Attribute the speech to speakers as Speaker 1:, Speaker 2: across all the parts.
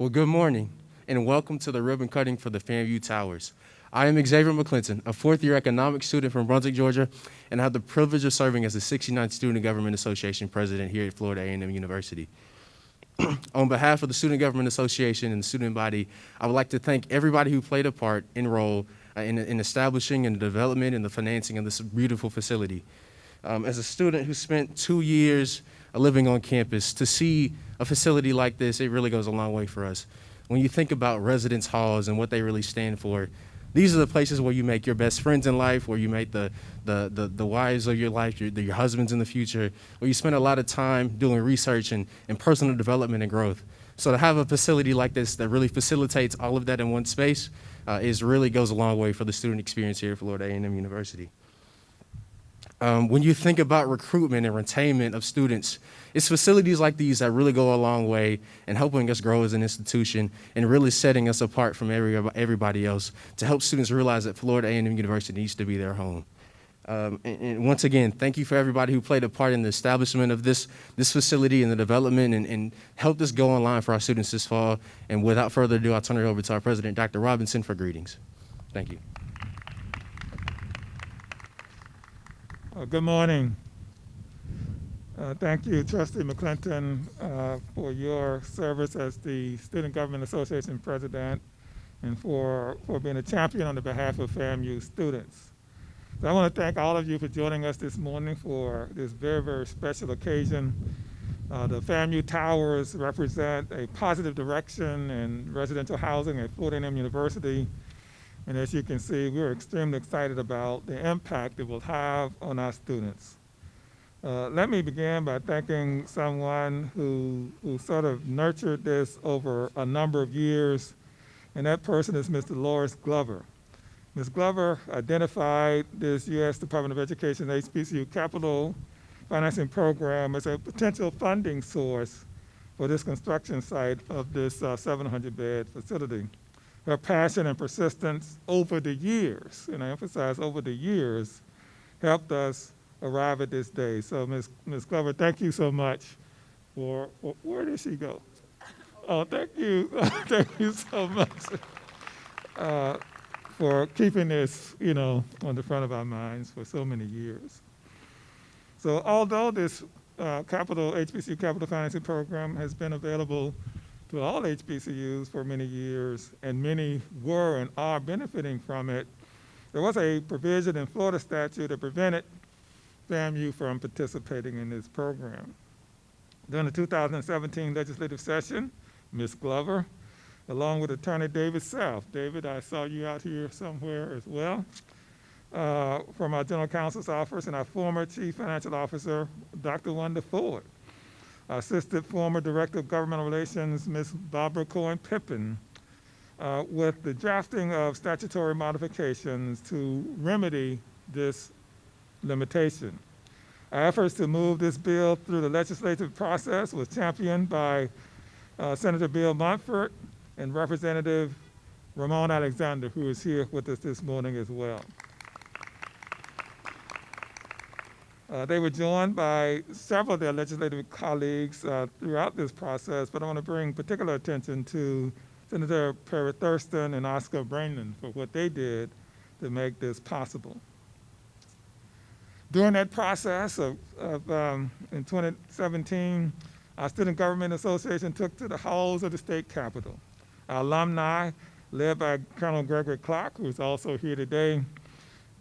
Speaker 1: Well, good morning, and welcome to the ribbon cutting for the FAMU Towers. I am Xavier McClinton, a fourth-year economics student from Brunswick, Georgia, and I have the privilege of serving as the 69th Student Government Association president here at Florida A&M University. On behalf of the Student Government Association and the student body, I would like to thank everybody who played a part and role in establishing and the development and the financing of this beautiful facility. As a student who spent 2 years living on campus, to see a facility like this, it really goes a long way for us. When you think about residence halls and what they really stand for, these are the places where you make your best friends in life, where you make the wives of your life, your husbands in the future, where you spend a lot of time doing research and personal development and growth. So to have a facility like this that really facilitates all of that in one space really goes a long way for the student experience here at Florida A&M University. When you think about recruitment and retainment of students, it's facilities like these that really go a long way in helping us grow as an institution and really setting us apart from everybody else to help students realize that Florida A&M University needs to be their home. And once again, thank you for everybody who played a part in the establishment of this facility and the development and helped us go online for our students this fall. And without further ado, I'll turn it over to our president, Dr. Robinson, for greetings. Thank you.
Speaker 2: Good morning. Thank you, Trustee McClinton, for your service as the Student Government Association President and for being a champion on the behalf of FAMU students. So I want to thank all of you for joining us this morning for this very, very special occasion. The FAMU Towers represent a positive direction in residential housing at Florida A&M University. And as you can see, we're extremely excited about the impact it will have on our students. Let me begin by thanking someone who sort of nurtured this over a number of years, and that person is Mr. Loris Glover. Ms. Glover identified this U.S. Department of Education HBCU Capital Financing Program as a potential funding source for this construction site of this 700-bed facility. Her passion and persistence over the years, and I emphasize over the years, helped us arrive at this day. So Ms. Glover, thank you so much for where did she go? Oh, thank you. Thank you so much for keeping this, on the front of our minds for so many years. So although this HBCU Capital Financing Program has been available to all HBCUs for many years, and many were and are benefiting from it, there was a provision in Florida statute that prevented FAMU from participating in this program. During the 2017 legislative session, Ms. Glover, along with Attorney David Self, David, I saw you out here somewhere as well, from our General Counsel's office, and our former Chief Financial Officer, Dr. Wanda Ford, assisted former Director of Government Relations, Ms. Barbara Cohen-Pippin, with the drafting of statutory modifications to remedy this limitation. Our efforts to move this bill through the legislative process was championed by Senator Bill Montfort and Representative Ramon Alexander, who is here with us this morning as well. They were joined by several of their legislative colleagues throughout this process, but I want to bring particular attention to Senator Perry Thurston and Oscar Brainland for what they did to make this possible. During that process in 2017, our Student Government Association took to the halls of the state capitol. Our alumni, led by Colonel Gregory Clark, who is also here today,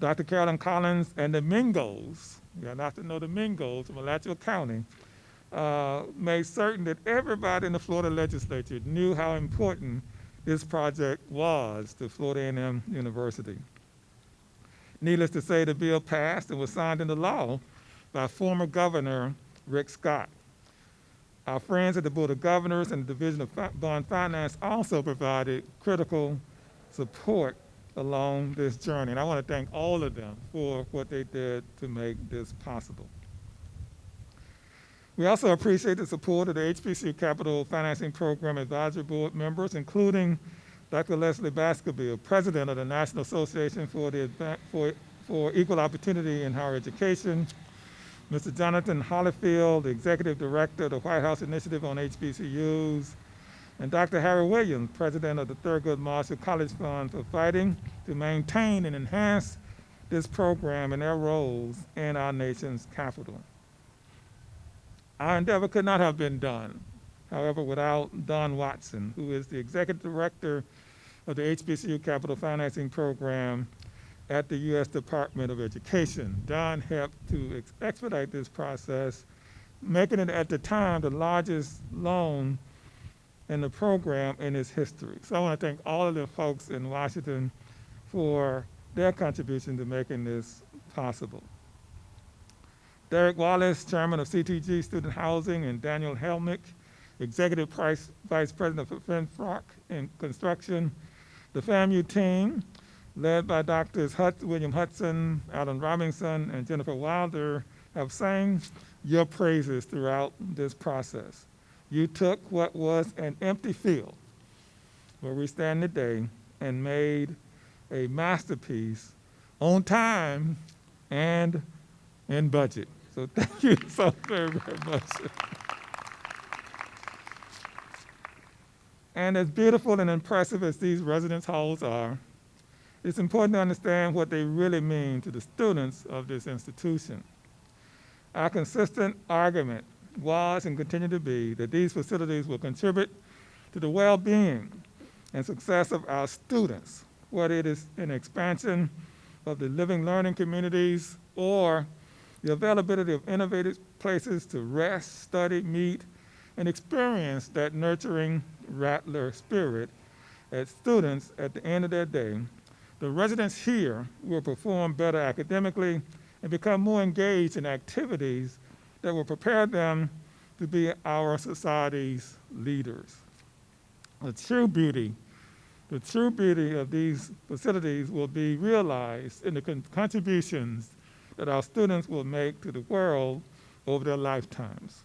Speaker 2: Dr. Carolyn Collins, and the Mingos, you have to know the Mingos from Alachua County, made certain that everybody in the Florida legislature knew how important this project was to Florida A&M University. Needless to say, the bill passed and was signed into law by former Governor Rick Scott. Our friends at the Board of Governors and the Division of Bond Finance also provided critical support along this journey. And I want to thank all of them for what they did to make this possible. We also appreciate the support of the HBCU Capital Financing Program Advisory Board members, including Dr. Leslie Baskerville, President of the National Association for Equal Opportunity in Higher Education, Mr. Jonathan Hollifield, the Executive Director of the White House Initiative on HBCUs, and Dr. Harry Williams, president of the Thurgood Marshall College Fund, for fighting to maintain and enhance this program and their roles in our nation's capital. Our endeavor could not have been done, however, without Don Watson, who is the executive director of the HBCU Capital Financing Program at the U.S. Department of Education. Don helped to expedite this process, making it at the time the largest loan in the program in its history. So I want to thank all of the folks in Washington for their contribution to making this possible. Derek Wallace, chairman of CTG Student Housing, and Daniel Helmick, executive vice president of FAMU in construction. The FAMU team, led by Drs. William Hudson, Alan Robinson, and Jennifer Wilder, have sang your praises throughout this process. You took what was an empty field, where we stand today, and made a masterpiece on time and in budget. So thank you so very, very much. And as beautiful and impressive as these residence halls are, it's important to understand what they really mean to the students of this institution. Our consistent argument was and continue to be that these facilities will contribute to the well-being and success of our students, whether it is an expansion of the living learning communities or the availability of innovative places to rest, study, meet, and experience that nurturing Rattler spirit as students at the end of their day. The residents here will perform better academically and become more engaged in activities that will prepare them to be our society's leaders. The true beauty of these facilities will be realized in the contributions that our students will make to the world over their lifetimes.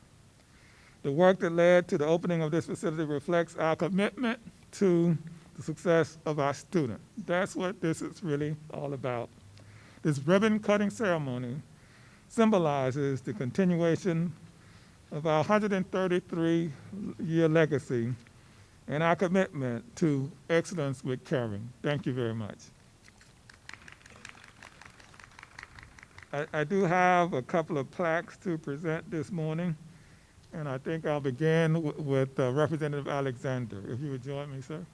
Speaker 2: The work that led to the opening of this facility reflects our commitment to the success of our students. That's what this is really all about. This ribbon-cutting ceremony symbolizes the continuation of our 133-year legacy and our commitment to excellence with caring. Thank you very much. I do have a couple of plaques to present this morning, and I think I'll begin with Representative Alexander. If you would join me, sir.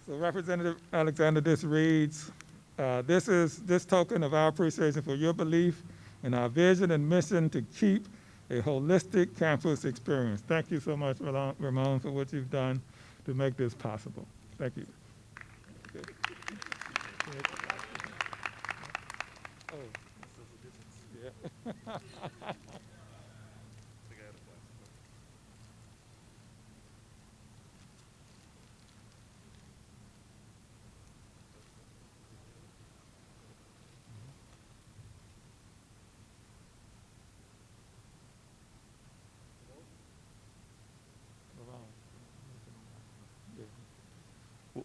Speaker 2: So Representative Alexander, this reads, this token of our appreciation for your belief in our vision and mission to keep a holistic campus experience. Thank you so much, Ramon, for what you've done to make this possible. Thank you. Oh, yeah.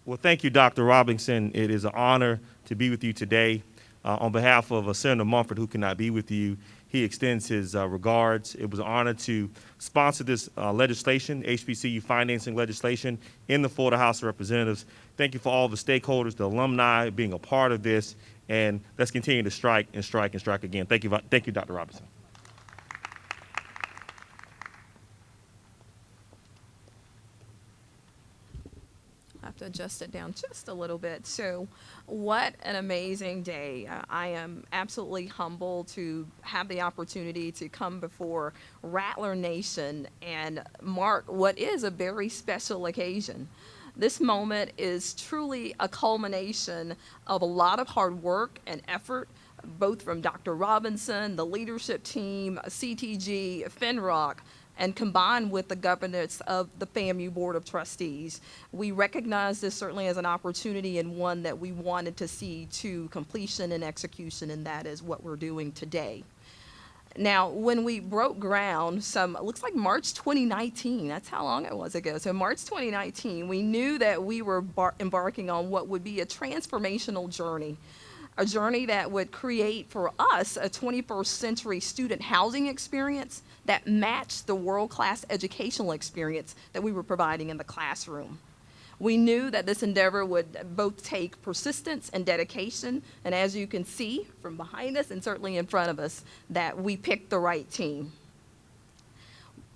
Speaker 3: Well, thank you, Dr. Robinson. It is an honor to be with you today. On behalf of Senator Mumford, who cannot be with you, he extends his regards. It was an honor to sponsor this legislation, HBCU financing legislation, in the Florida House of Representatives. Thank you for all the stakeholders, the alumni being a part of this, and let's continue to strike and strike and strike again. Thank you, Dr. Robinson.
Speaker 4: I have to adjust it down just a little bit. So what an amazing day. I am absolutely humbled to have the opportunity to come before Rattler Nation and mark what is a very special occasion. This moment is truly a culmination of a lot of hard work and effort, both from Dr. Robinson, the leadership team, CTG, FINROC, and combined with the governance of the FAMU Board of Trustees. We recognize this certainly as an opportunity and one that we wanted to see to completion and execution, and that is what we're doing today. Now, when we broke ground, it looks like March 2019, that's how long it was ago. So March 2019, we knew that we were embarking on what would be a transformational journey, a journey that would create for us a 21st century student housing experience that matched the world-class educational experience that we were providing in the classroom. We knew that this endeavor would both take persistence and dedication, and as you can see from behind us and certainly in front of us, that we picked the right team.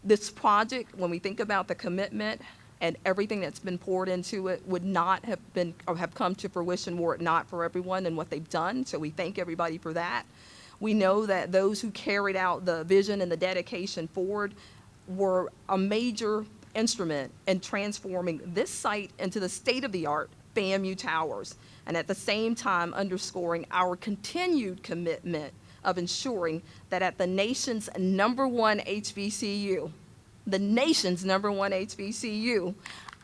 Speaker 4: This project, when we think about the commitment and everything that's been poured into it, would not have been or have come to fruition were it not for everyone and what they've done, so we thank everybody for that. We know that those who carried out the vision and the dedication forward were a major instrument in transforming this site into the state-of-the-art FAMU Towers, and at the same time underscoring our continued commitment of ensuring that at the nation's #1 HBCU,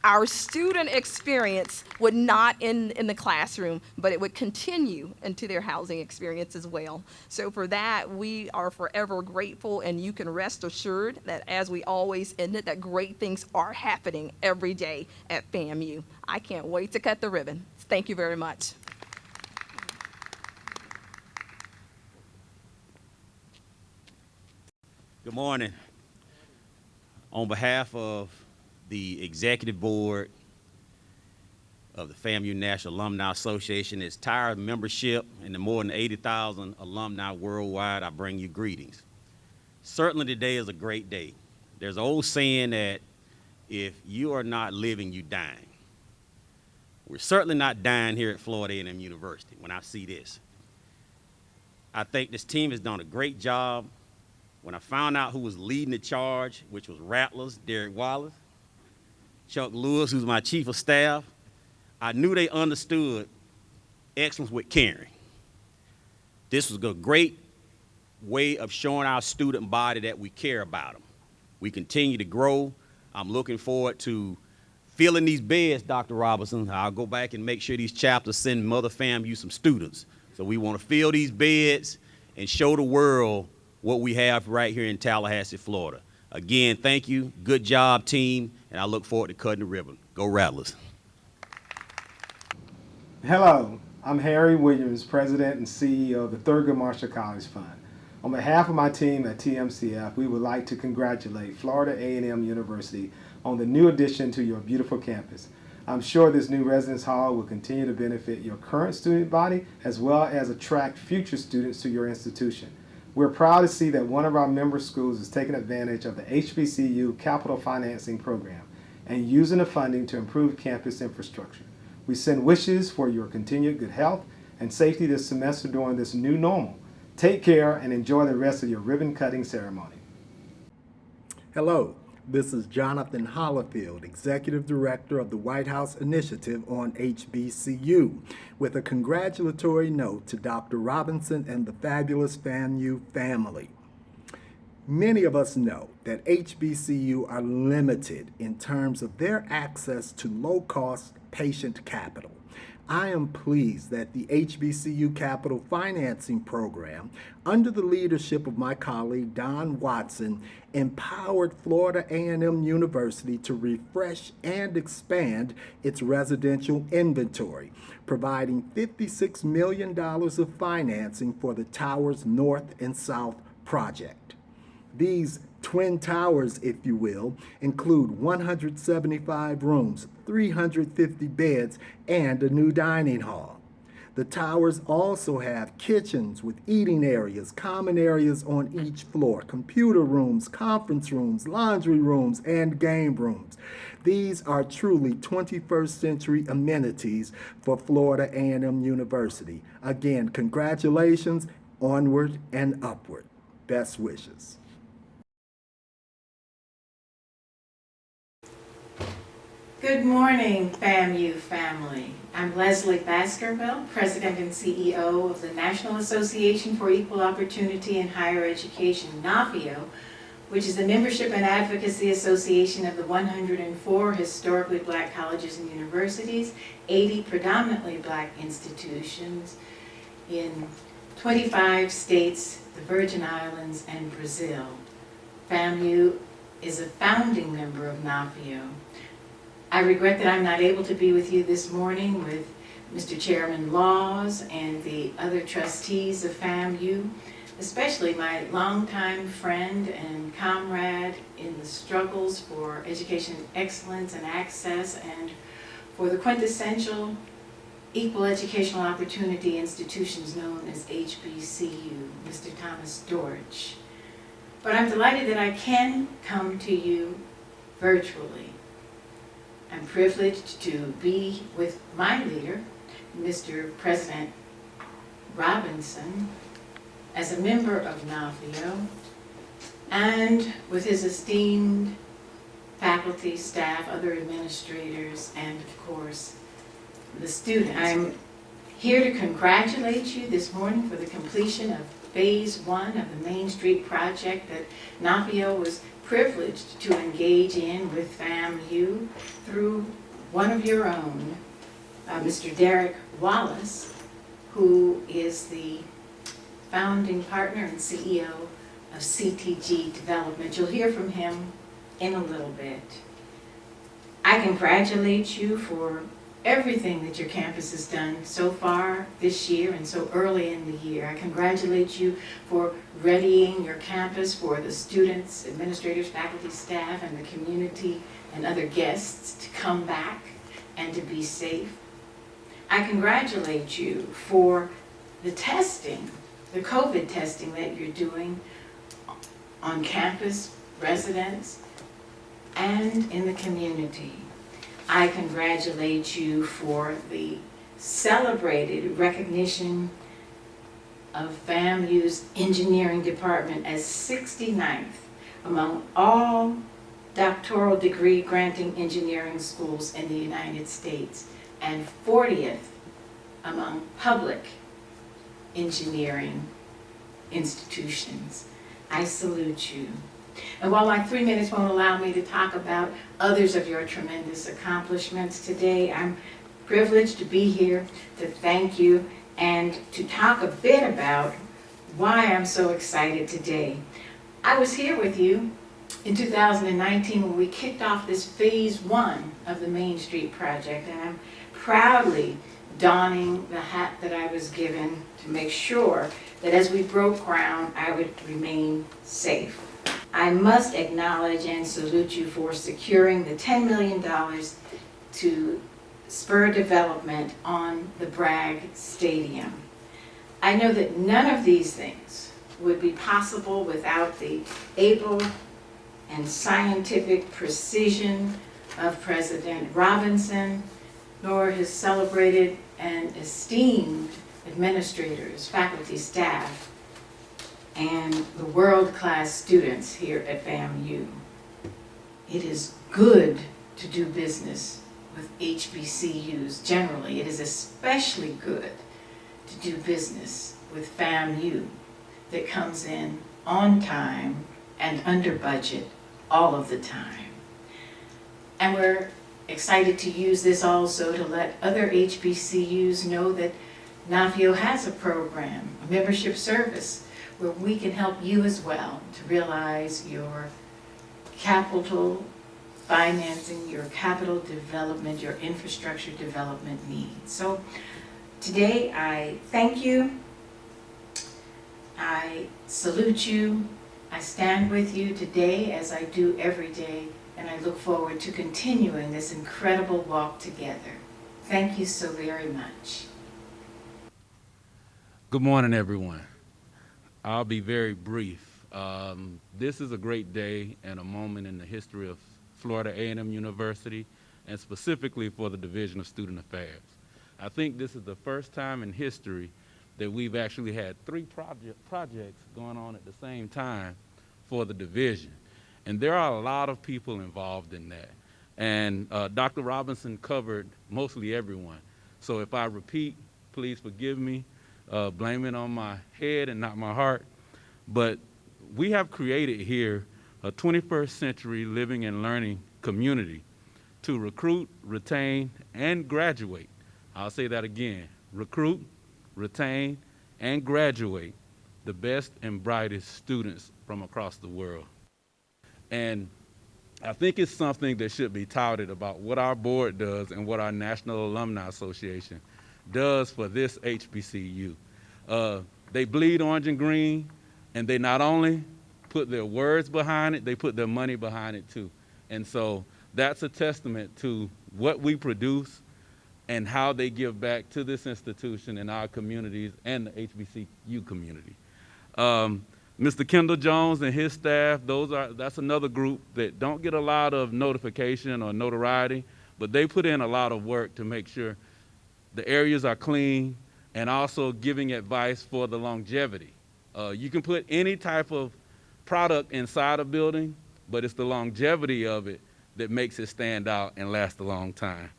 Speaker 4: our student experience would not end in the classroom, but it would continue into their housing experience as well. So for that, we are forever grateful, and you can rest assured that as we always end it, that great things are happening every day at FAMU. I can't wait to cut the ribbon. Thank you very much.
Speaker 5: Good morning. On behalf of the Executive Board of the FAMU National Alumni Association, its entire membership, and the more than 80,000 alumni worldwide, I bring you greetings. Certainly today is a great day. There's an old saying that if you are not living, you're dying. We're certainly not dying here at Florida A&M University when I see this. I think this team has done a great job. When I found out who was leading the charge, which was Rattlers, Derek Wallace, Chuck Lewis, who's my chief of staff, I knew they understood excellence with caring. This was a great way of showing our student body that we care about them. We continue to grow. I'm looking forward to filling these beds, Dr. Robinson. I'll go back and make sure these chapters send Mother FAMU some students. So we want to fill these beds and show the world what we have right here in Tallahassee, Florida. Again, thank you. Good job, team, and I look forward to cutting the ribbon. Go Rattlers.
Speaker 6: Hello, I'm Harry Williams, President and CEO of the Thurgood Marshall College Fund. On behalf of my team at TMCF, we would like to congratulate Florida A&M University on the new addition to your beautiful campus. I'm sure this new residence hall will continue to benefit your current student body as well as attract future students to your institution. We're proud to see that one of our member schools is taking advantage of the HBCU Capital Financing Program and using the funding to improve campus infrastructure. We send wishes for your continued good health and safety this semester during this new normal. Take care and enjoy the rest of your ribbon cutting ceremony.
Speaker 7: Hello, this is Jonathan Hollifield, Executive Director of the White House Initiative on HBCU, with a congratulatory note to Dr. Robinson and the fabulous FAMU family. Many of us know that HBCU are limited in terms of their access to low-cost patient capital. I am pleased that the HBCU Capital Financing Program, under the leadership of my colleague Don Watson, empowered Florida A&M University to refresh and expand its residential inventory, providing $56 million of financing for the Towers North and South project. These twin towers, if you will, include 175 rooms, 350 beds, and a new dining hall. The towers also have kitchens with eating areas, common areas on each floor, computer rooms, conference rooms, laundry rooms, and game rooms. These are truly 21st century amenities for Florida A&M University. Again, congratulations, onward and upward. Best wishes.
Speaker 8: Good morning, FAMU family. I'm Leslie Baskerville, President and CEO of the National Association for Equal Opportunity in Higher Education, Nafio, which is the membership and advocacy association of the 104 historically Black colleges and universities, 80 predominantly Black institutions in 25 states the Virgin Islands, and Brazil. FAMU is a founding member of Nafio. I regret that I'm not able to be with you this morning with Mr. Chairman Laws and the other trustees of FAMU, especially my longtime friend and comrade in the struggles for education excellence and access and for the quintessential equal educational opportunity institutions known as HBCU, Mr. Thomas Dorich. But I'm delighted that I can come to you virtually. I'm privileged to be with my leader, Mr. President Robinson, as a member of Nafio, and with his esteemed faculty, staff, other administrators, and of course, the students. I'm here to congratulate you this morning for the completion of Phase 1 of the Main Street project that Nafio was privileged to engage in with FAMU through one of your own, Mr. Derek Wallace, who is the founding partner and CEO of CTG Development. You'll hear from him in a little bit. I congratulate you for everything that your campus has done so far this year and so early in the year. I congratulate you for readying your campus for the students, administrators, faculty, staff, and the community and other guests to come back and to be safe. I congratulate you for the testing, the COVID testing that you're doing on campus, residents, and in the community. I congratulate you for the celebrated recognition of FAMU's engineering department as 69th among all doctoral degree granting engineering schools in the United States and 40th among public engineering institutions. I salute you. And while my 3 minutes won't allow me to talk about others of your tremendous accomplishments today, I'm privileged to be here to thank you and to talk a bit about why I'm so excited today. I was here with you in 2019 when we kicked off this Phase 1 of the Main Street project, and I'm proudly donning the hat that I was given to make sure that as we broke ground, I would remain safe. I must acknowledge and salute you for securing the $10 million to spur development on the Bragg Stadium. I know that none of these things would be possible without the able and scientific precision of President Robinson, nor his celebrated and esteemed administrators, faculty, staff, and the world-class students here at FAMU. It is good to do business with HBCUs generally. It is especially good to do business with FAMU that comes in on time and under budget all of the time. And we're excited to use this also to let other HBCUs know that Nafio has a program, a membership service, where we can help you as well to realize your capital financing, your capital development, your infrastructure development needs. So today I thank you, I salute you, I stand with you today as I do every day, and I look forward to continuing this incredible walk together. Thank you so very much.
Speaker 9: Good morning, everyone. I'll be very brief. This is a great day and a moment in the history of Florida A&M University, and specifically for the Division of Student Affairs. I think this is the first time in history that we've actually had three projects going on at the same time for the division. And there are a lot of people involved in that. And Dr. Robinson covered mostly everyone. So if I repeat, please forgive me. Blame it on my head and not my heart. But we have created here a 21st century living and learning community to recruit, retain, and graduate. I'll say that again, recruit, retain, and graduate the best and brightest students from across the world. And I think it's something that should be touted about what our board does and what our National Alumni Association does for this HBCU. They bleed orange and green, and they not only put their words behind it, they put their money behind it too. And so that's a testament to what we produce and how they give back to this institution and our communities and the HBCU community. Mr. Kendall Jones and his staff, that's another group that don't get a lot of notification or notoriety, but they put in a lot of work to make sure the areas are clean and also giving advice for the longevity. You can put any type of product inside a building, but it's the longevity of it that makes it stand out and last a long time.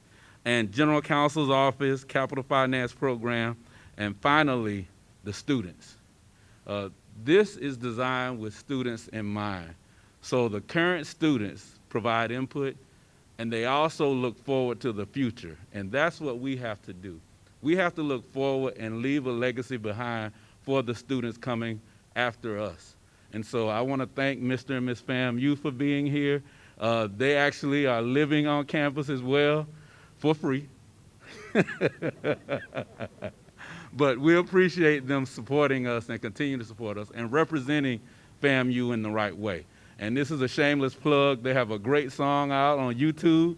Speaker 9: And General Counsel's Office, Capital Finance Program, and finally, the students. This is designed with students in mind. So the current students provide input, and they also look forward to the future. And that's what we have to do. We have to look forward and leave a legacy behind for the students coming after us. And so I want to thank Mr. and Ms. FAMU for being here. They actually are living on campus as well for free. But we appreciate them supporting us and continue to support us and representing FAMU in the right way. And this is a shameless plug. They have a great song out on YouTube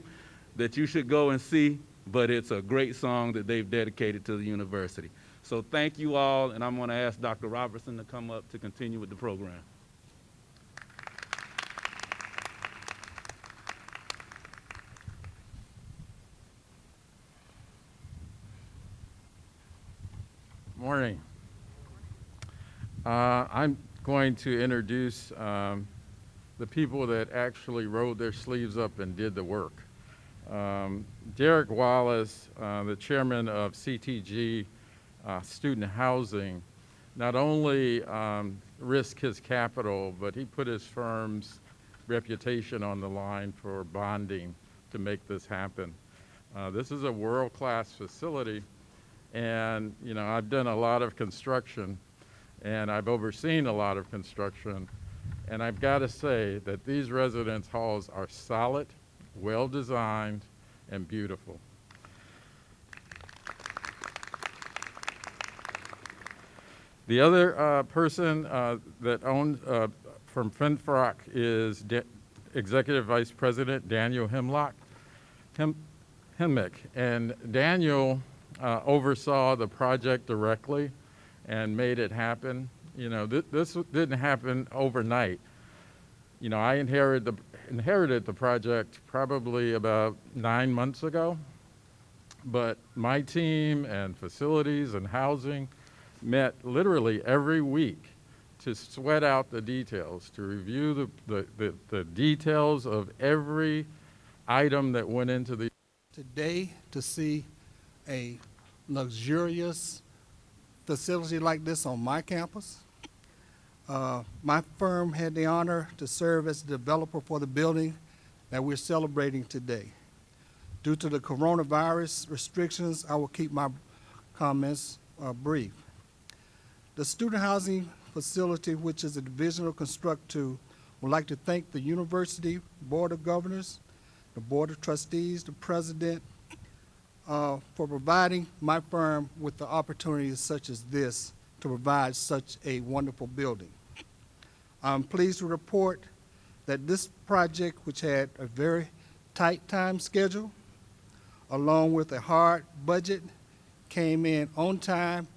Speaker 9: that you should go and see, but it's a great song that they've dedicated to the university. So thank you all, and I'm going to ask Dr. Robertson to come up to continue with the program.
Speaker 10: Morning. I'm going to introduce the people that actually rolled their sleeves up and did the work. Derek Wallace, the chairman of CTG Student Housing, not only risked his capital, but he put his firm's reputation on the line for bonding to make this happen. This is a world-class facility. And, you know, I've done a lot of construction, and I've overseen a lot of construction, and I've got to say that these residence halls are solid, well-designed, and beautiful. The other person that owns from Finfrock is Executive Vice President Daniel Hemlock, and Daniel oversaw the project directly and made it happen. You know, this didn't happen overnight. You know, I inherited the project probably about 9 months ago, but my team and facilities and housing met literally every week to sweat out the details, to review the details of every item that went into the
Speaker 11: today to see a luxurious facility like this on my campus. My firm had the honor to serve as the developer for the building that we're celebrating today. Due to the coronavirus restrictions, I will keep my comments brief. The student housing facility, which is a divisional construct to, would like to thank the University Board of Governors, the Board of Trustees, the President, for providing my firm with the opportunities such as this to provide such a wonderful building. I'm pleased to report that this project, which had a very tight time schedule, along with a hard budget, came in on time,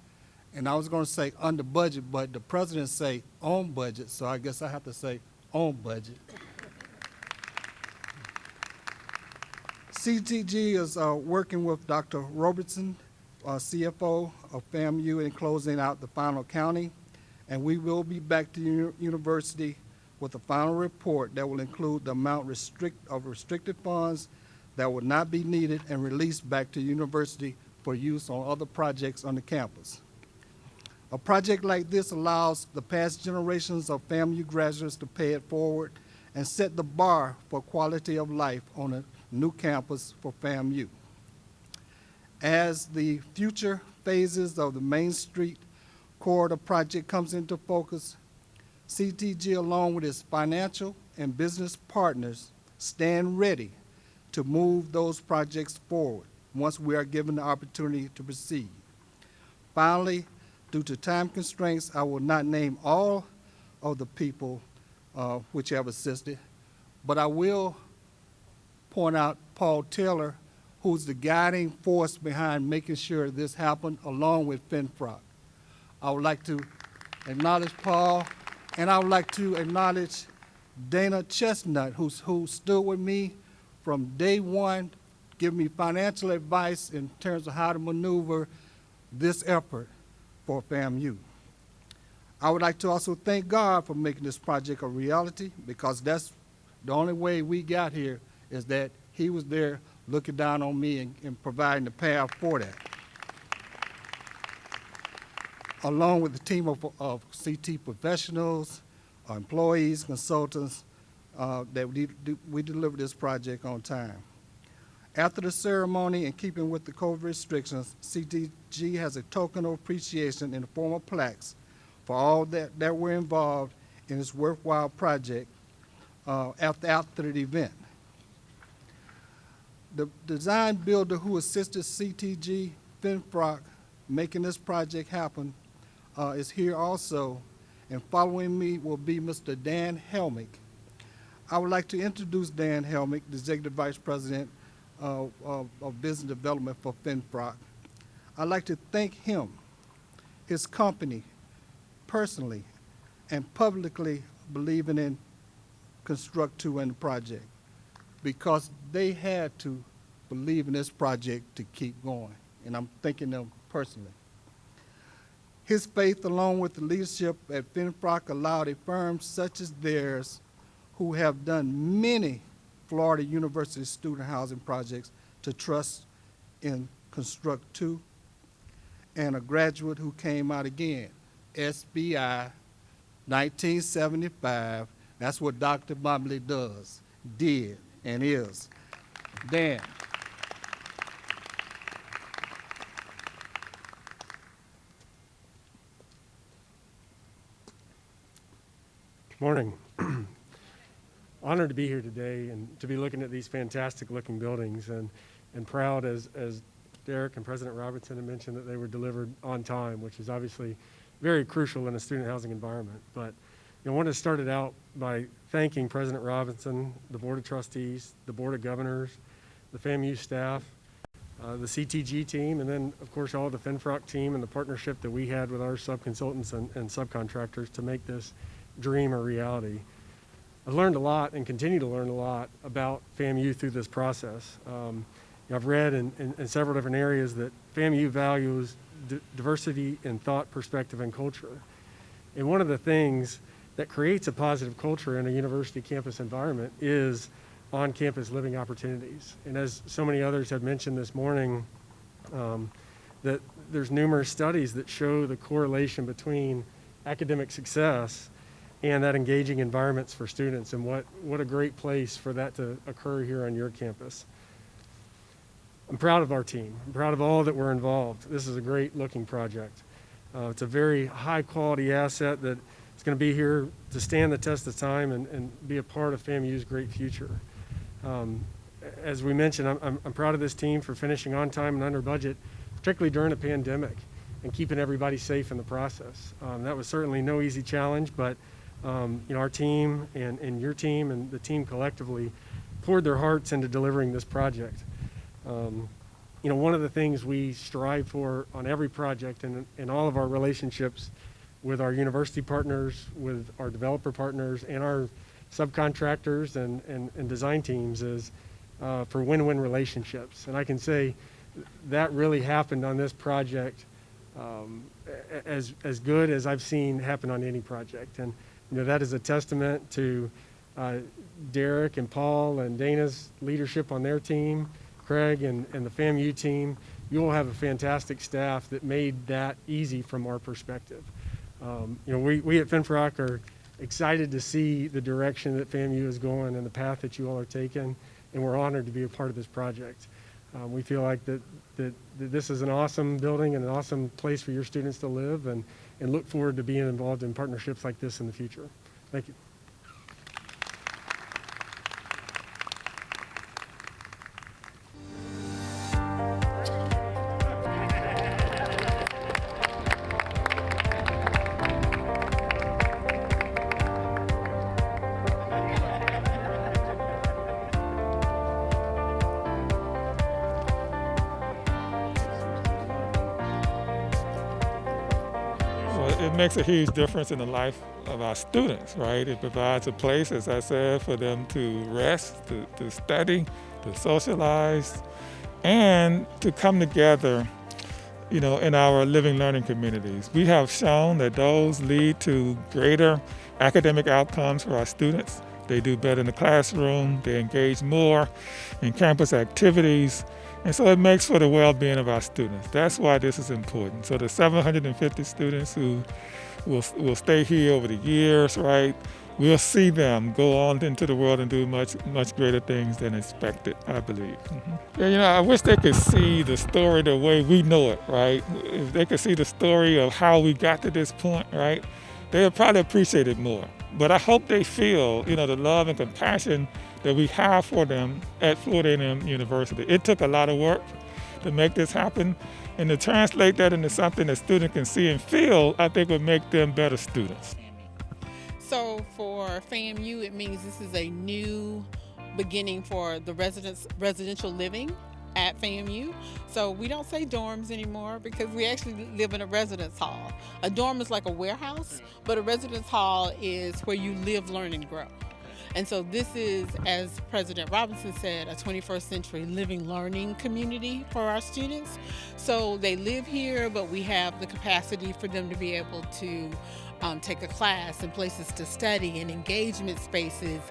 Speaker 11: and I was going to say under budget, but the president say on budget, so I guess I have to say on budget. CTG is working with Dr. Robertson, CFO of FAMU, in closing out the final counting, and we will be back to the university with a final report that will include the amount of restricted funds that would not be needed and released back to the university for use on other projects on the campus. A project like this allows the past generations of FAMU graduates to pay it forward and set the bar for quality of life on a new campus for FAMU. As the future phases of the Main Street corridor project comes into focus, CTG, along with its financial and business partners, stand ready to move those projects forward once we are given the opportunity to proceed. Finally, due to time constraints, I will not name all of the people which have assisted, but I will point out Paul Taylor, who's the guiding force behind making sure this happened, along with FINFROC. I would like to acknowledge Paul, and I would like to acknowledge Dana Chestnut, who stood with me from day one, giving me financial advice in terms of how to maneuver this effort for FAMU. I would like to also thank God for making this project a reality, because that's the only way we got here, is that he was there looking down on me and providing the path for that. Along with the team of CT professionals, employees, consultants, that we delivered this project on time. After the ceremony, in keeping with the COVID restrictions, CTG has a token of appreciation in the form of plaques for all that were involved in this worthwhile project after the event. The design builder who assisted CTG, FINFROC, making this project happen is here also, and following me will be Mr. Dan Helmick. I would like to introduce Dan Helmick, the Executive Vice President of Business Development for FINFROC. I'd like to thank him, his company, personally and publicly believing in Construct 2 and the project, because they had to believe in this project to keep going, and I'm thanking them personally. His faith, along with the leadership at FINFROC, allowed a firm such as theirs, who have done many Florida University student housing projects, to trust in Construct 2, and a graduate who came out again, SBI 1975. That's what Dr. Mobley did, and is. Dan.
Speaker 12: Good morning. Honored to be here today and to be looking at these fantastic looking buildings, and proud, as Derek and President Robinson had mentioned, that they were delivered on time, which is obviously very crucial in a student housing environment. But I want to start it out by thanking President Robinson, the Board of Trustees, the Board of Governors, the FAMU staff, the CTG team, and then, of course, all the FINFROC team and the partnership that we had with our subconsultants and subcontractors to make this dream a reality. I've learned a lot and continue to learn a lot about FAMU through this process. I've read in several different areas that FAMU values diversity in thought, perspective, and culture. And one of the things that creates a positive culture in a university campus environment is on-campus living opportunities. And as so many others have mentioned this morning, that there's numerous studies that show the correlation between academic success and that engaging environments for students, and what a great place for that to occur here on your campus. I'm proud of our team. I'm proud of all that were involved. This is a great looking project. It's a very high quality asset that is going to be here to stand the test of time and be a part of FAMU's great future. As we mentioned, I'm proud of this team for finishing on time and under budget, particularly during a pandemic, and keeping everybody safe in the process. That was certainly no easy challenge, but our team and your team and the team collectively poured their hearts into delivering this project. One of the things we strive for on every project and in all of our relationships with our university partners, with our developer partners, and our subcontractors and design teams is for win-win relationships. And I can say that really happened on this project as good as I've seen happen on any project. And that is a testament to Derek and Paul and Dana's leadership on their team, Craig and the FAMU team. You will have a fantastic staff that made that easy from our perspective. We at FINFROC are excited to see the direction that FAMU is going and the path that you all are taking, and we're honored to be a part of this project. We feel like that this is an awesome building and an awesome place for your students to live, and and look forward to being involved in partnerships like this in the future. Thank you.
Speaker 2: Well, it makes a huge difference in the life of our students, right? It provides a place, as I said, for them to rest, to study, to socialize, and to come together, you know, in our living learning communities. We have shown that those lead to greater academic outcomes for our students. They do better in the classroom, they engage more in campus activities, and so it makes for the well-being of our students. That's why this is important. So the 750 students who will stay here over the years, right? We'll see them go on into the world and do much greater things than expected, I believe. Yeah, you know, I wish they could see the story the way we know it, right? If they could see the story of how we got to this point, right? They would probably appreciate it more. But I hope they feel, you know, the love and compassion that we have for them at Florida A&M University. It took a lot of work to make this happen, and to translate that into something that students can see and feel, I think would make them better students.
Speaker 13: So for FAMU, it means this is a new beginning for the residential living at FAMU. So we don't say dorms anymore because we actually live in a residence hall. A dorm is like a warehouse, but a residence hall is where you live, learn, and grow. And so this is, as President Robinson said, a 21st century living learning community for our students. So they live here, but we have the capacity for them to be able to take a class and places to study and engagement spaces.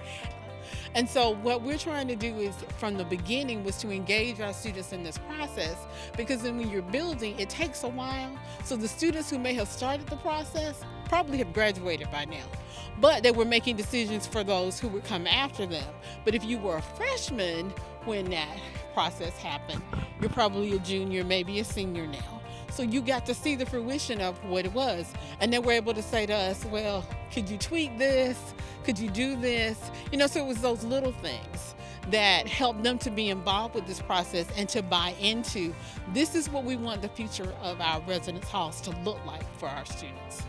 Speaker 13: And so what we're trying to do is, from the beginning, was to engage our students in this process, because then when you're building, it takes a while. So the students who may have started the process probably have graduated by now, but they were making decisions for those who would come after them. But if you were a freshman when that process happened, you're probably a junior, maybe a senior now. So you got to see the fruition of what it was. And they were able to say to us, well, could you tweak this? Could you do this? You know, so it was those little things that helped them to be involved with this process and to buy into, this is what we want the future of our residence halls to look like for our students.